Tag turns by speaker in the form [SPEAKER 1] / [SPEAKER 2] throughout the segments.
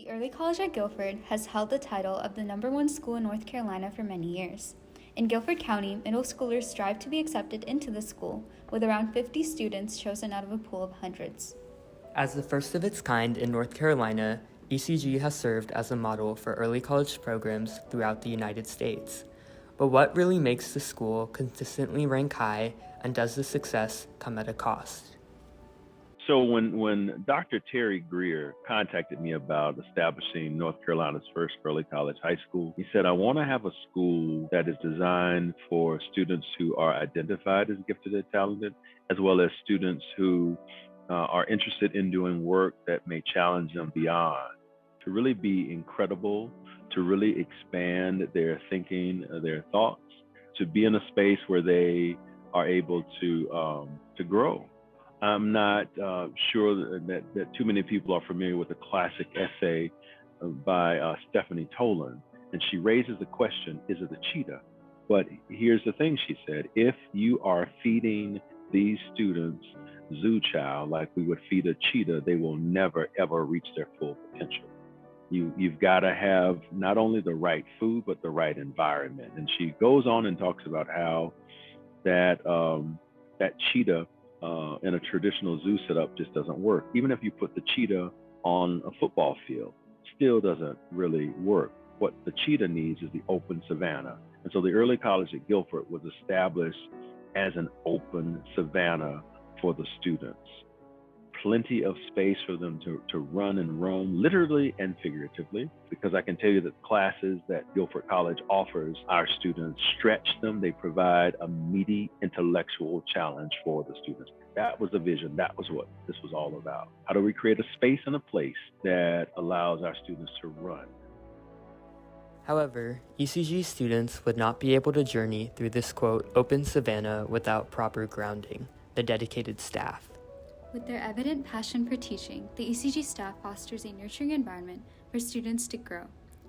[SPEAKER 1] The Early College at Guilford has held the title of the #1 school in North Carolina for many years. In Guilford County, middle schoolers strive to be accepted into the school, with around 50 students chosen out of a pool of hundreds.
[SPEAKER 2] As the first of its kind in North Carolina, ECG has served as a model for early college programs throughout the United States. But what really makes the school consistently rank high, and does the success come at a cost?
[SPEAKER 3] So when Dr. Terry Greer contacted me about establishing North Carolina's first early college high school, he said, I want to have a school that is designed for students who are identified as gifted and talented, as well as students who are interested in doing work that may challenge them beyond, to really be incredible, to really expand their thinking, their thoughts, to be in a space where they are able to grow. I'm not sure that too many people are familiar with the classic essay by Stephanie Tolan. And she raises the question, is it a cheetah? But here's the thing, she said, if you are feeding these students zoo chow like we would feed a cheetah, they will never, ever reach their full potential. You've got to have not only the right food, but the right environment. And she goes on and talks about how that cheetah in a traditional zoo setup just doesn't work. Even if you put the cheetah on a football field, still doesn't really work. What the cheetah needs is the open savannah. And so the early college at Guilford was established as an open savannah for the students. Plenty of space for them to run and roam, literally and figuratively, because I can tell you that classes that Guilford College offers our students stretch them. They provide a meaty intellectual challenge for the students. That was the vision. That was what this was all about. How do we create a space and a place that allows our students to run?
[SPEAKER 2] However, ECG students would not be able to journey through this, quote, open savannah without proper grounding, the dedicated staff.
[SPEAKER 1] With their evident passion for teaching, the ECG staff fosters a nurturing environment for students to grow,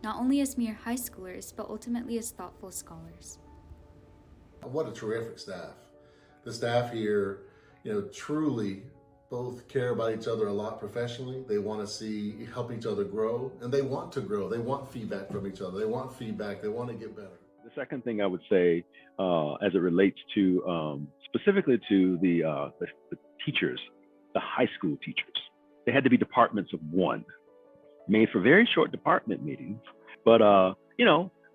[SPEAKER 1] not only as mere high schoolers, but ultimately as thoughtful scholars.
[SPEAKER 4] What a terrific staff. The staff here, truly both care about each other a lot professionally. They want to help each other grow, and they want to grow. They want feedback from each other. They want feedback. They want to get better.
[SPEAKER 3] The second thing I would say, as it relates to specifically to the teachers, the high school teachers, they had to be departments of one, made for very short department meetings, but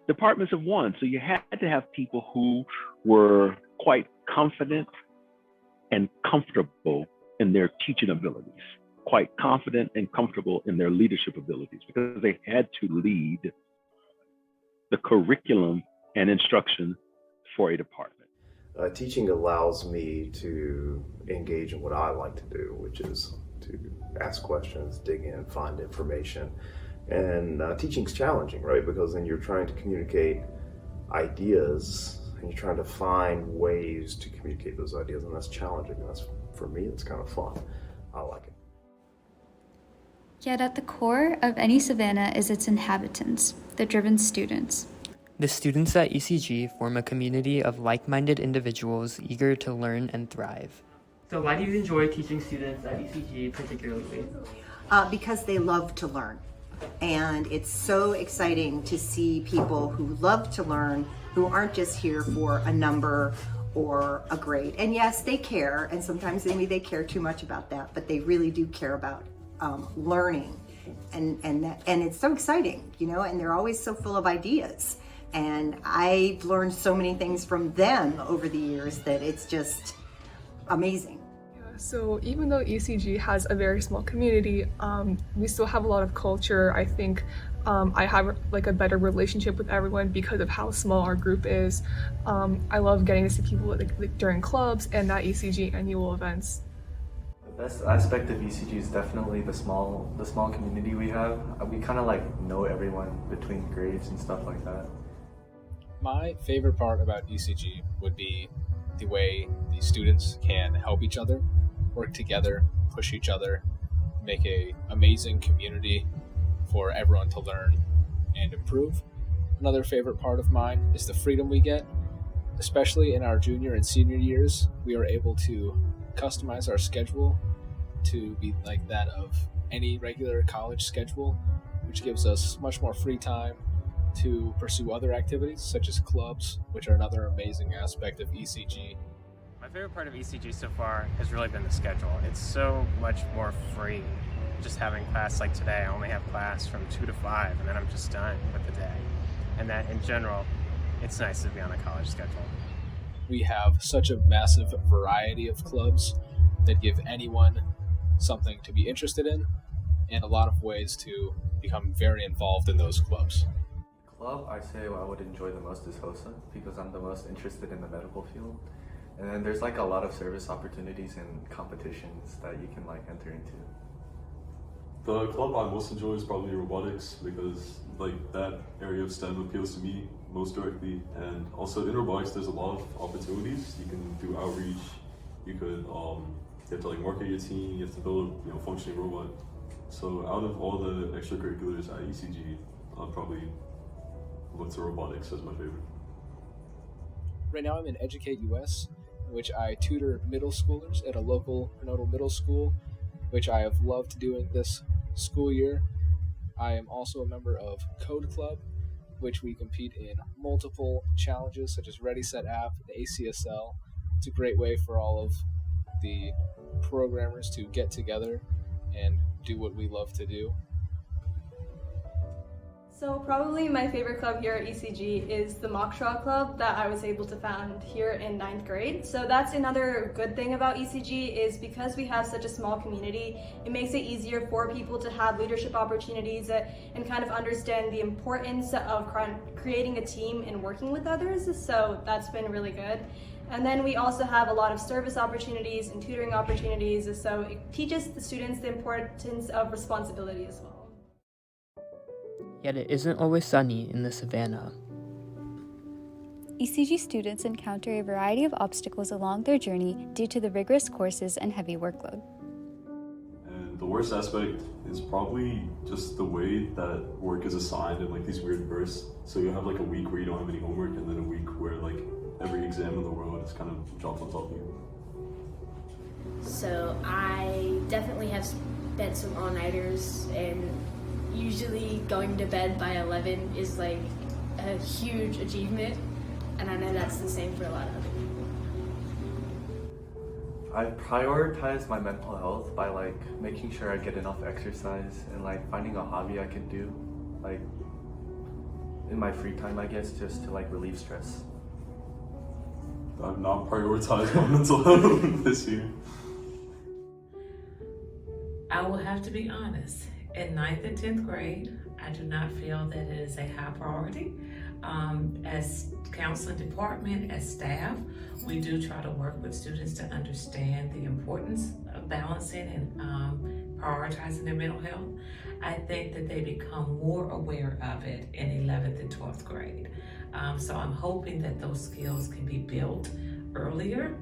[SPEAKER 3] departments of one. So you had to have people who were quite confident and comfortable in their teaching abilities, quite confident and comfortable in their leadership abilities, because they had to lead the curriculum and instruction for a department.
[SPEAKER 5] Teaching allows me to engage in what I like to do, which is to ask questions, dig in, find information. And teaching's challenging, right? Because then you're trying to communicate ideas and you're trying to find ways to communicate those ideas, and that's challenging. And for me, it's kind of fun. I like it.
[SPEAKER 1] Yet at the core of any savannah is its inhabitants, the driven students.
[SPEAKER 2] The students at ECG form a community of like-minded individuals eager to learn and thrive. So why do you enjoy teaching students at ECG particularly?
[SPEAKER 6] Because they love to learn. And it's so exciting to see people who love to learn, who aren't just here for a number or a grade. And yes, they care, and sometimes maybe they care too much about that, but they really do care about learning. And it's so exciting, and they're always so full of ideas. And I've learned so many things from them over the years that it's just amazing.
[SPEAKER 7] So even though ECG has a very small community, we still have a lot of culture. I think I have a better relationship with everyone because of how small our group is. I love getting to see people during clubs and at ECG annual events.
[SPEAKER 8] The best aspect of ECG is definitely the small community we have. We kind of know everyone between grades and stuff like that.
[SPEAKER 9] My favorite part about ECG would be the way the students can help each other, work together, push each other, make an amazing community for everyone to learn and improve. Another favorite part of mine is the freedom we get, especially in our junior and senior years. We are able to customize our schedule to be like that of any regular college schedule, which gives us much more free time to pursue other activities such as clubs, which are another amazing aspect of ECG.
[SPEAKER 10] My favorite part of ECG so far has really been the schedule. It's so much more free. Just having class like today, I only have class from 2 to 5, and then I'm just done with the day. And that in general, it's nice to be on a college schedule.
[SPEAKER 9] We have such a massive variety of clubs that give anyone something to be interested in and a lot of ways to become very involved in those clubs.
[SPEAKER 8] Club I say I would enjoy the most is HOSA because I'm the most interested in the medical field. And then there's like a lot of service opportunities and competitions that you can like enter into.
[SPEAKER 11] The club I most enjoy is probably robotics because like that area of STEM appeals to me most directly. And also in robotics there's a lot of opportunities. You can do outreach, you could you have to like market your team, you have to build a functioning robot. So out of all the extracurriculars at ECG, I'll probably look to robotics as my favorite.
[SPEAKER 9] Right now I'm in Educate US, in which I tutor middle schoolers at a local prenatal middle school, which I have loved doing this school year. I am also a member of Code Club, which we compete in multiple challenges such as Ready Set App and ACSL. It's a great way for all of the programmers to get together and do what we love to do.
[SPEAKER 12] So probably my favorite club here at ECG is the Mock Trial Club that I was able to found here in 9th grade. So that's another good thing about ECG is because we have such a small community, it makes it easier for people to have leadership opportunities and kind of understand the importance of creating a team and working with others. So that's been really good. And then we also have a lot of service opportunities and tutoring opportunities. So it teaches the students the importance of responsibility as well.
[SPEAKER 2] Yet it isn't always sunny in the Savannah.
[SPEAKER 1] ECG students encounter a variety of obstacles along their journey due to the rigorous courses and heavy workload.
[SPEAKER 11] And the worst aspect is probably just the way that work is assigned in like these weird bursts. So you have like a week where you don't have any homework and then a week where like every exam in the world is kind of dropped on top of you.
[SPEAKER 13] So I definitely have spent some all-nighters, and usually going to bed by 11 is like a huge achievement, and I know that's the same for a lot of other people.
[SPEAKER 8] I prioritize my mental health by like making sure I get enough exercise and like finding a hobby I can do like in my free time, I guess, just to like relieve stress.
[SPEAKER 11] I've not prioritized my mental health this year.
[SPEAKER 14] I will have to be honest. In 9th and 10th grade, I do not feel that it is a high priority. As counseling department, as staff, we do try to work with students to understand the importance of balancing and prioritizing their mental health. I think that they become more aware of it in 11th and 12th grade. So I'm hoping that those skills can be built earlier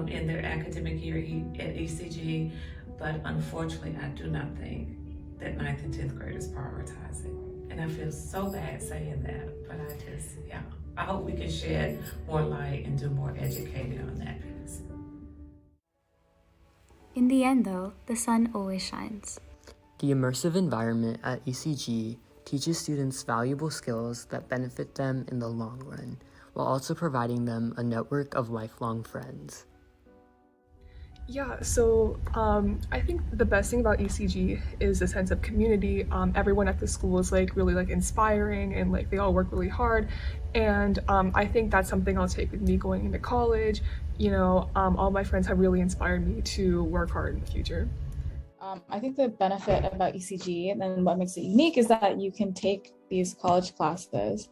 [SPEAKER 14] in their academic year at ECG, but unfortunately, I do not think that 9th and 10th graders prioritize it. And I feel so bad saying that, but I hope we can shed more light and do more educating on that piece.
[SPEAKER 1] In the end, though, the sun always shines.
[SPEAKER 2] The immersive environment at ECG teaches students valuable skills that benefit them in the long run, while also providing them a network of lifelong friends.
[SPEAKER 7] Yeah, so I think the best thing about ECG is the sense of community. Everyone at the school is like really like inspiring, and like they all work really hard. And I think that's something I'll take with me going into college. You know, all my friends have really inspired me to work hard in the future.
[SPEAKER 15] I think the benefit about ECG and what makes it unique is that you can take these college classes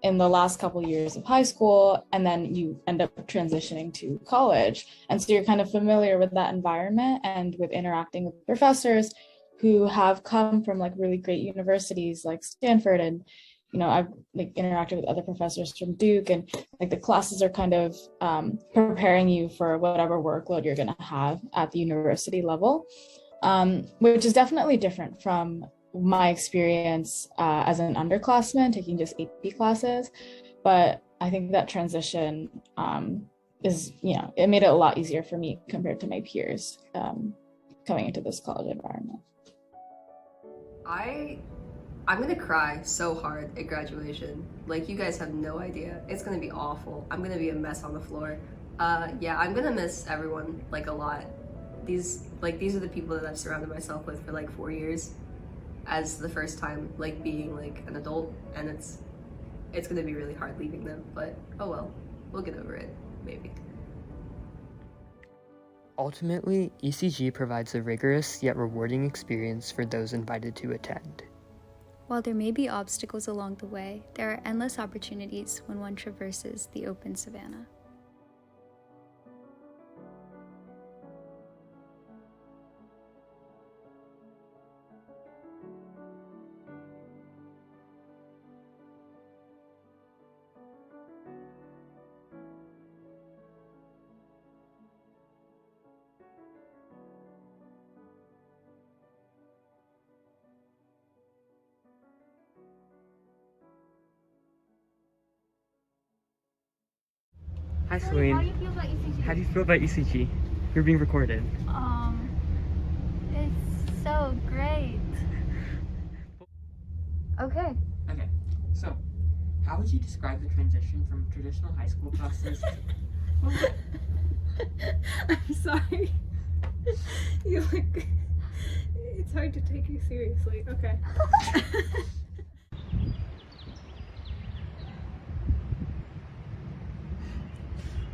[SPEAKER 15] in the last couple years of high school, and then you end up transitioning to college. And so you're kind of familiar with that environment and with interacting with professors who have come from like really great universities like Stanford, and you know, I've like interacted with other professors from Duke, and like the classes are kind of preparing you for whatever workload you're going to have at the university level, which is definitely different from my experience as an underclassman taking just AP classes. But I think that transition is, you know, it made it a lot easier for me compared to my peers coming into this college environment.
[SPEAKER 16] I'm gonna cry so hard at graduation. Like, you guys have no idea. It's gonna be awful. I'm gonna be a mess on the floor. Yeah, I'm gonna miss everyone, like, a lot. These are the people that I've surrounded myself with for like 4 years as the first time, like, being like an adult, and it's gonna be really hard leaving them, but oh well, we'll get over it, maybe.
[SPEAKER 2] Ultimately, ECG provides a rigorous yet rewarding experience for those invited to attend.
[SPEAKER 1] While there may be obstacles along the way, there are endless opportunities when one traverses the Open Savannah.
[SPEAKER 2] Hi,
[SPEAKER 17] How do
[SPEAKER 2] Suman.
[SPEAKER 17] you feel about ECG?
[SPEAKER 2] How do you feel about ECG? You're being recorded.
[SPEAKER 17] It's so great. Okay.
[SPEAKER 2] Okay, so how would you describe the transition from traditional high school classes?
[SPEAKER 7] I'm sorry. You like, it's hard to take you seriously. Okay.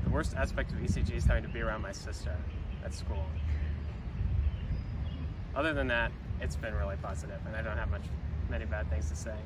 [SPEAKER 10] The worst aspect of ECG is having to be around my sister at school. Other than that, it's been really positive, and I don't have many bad things to say.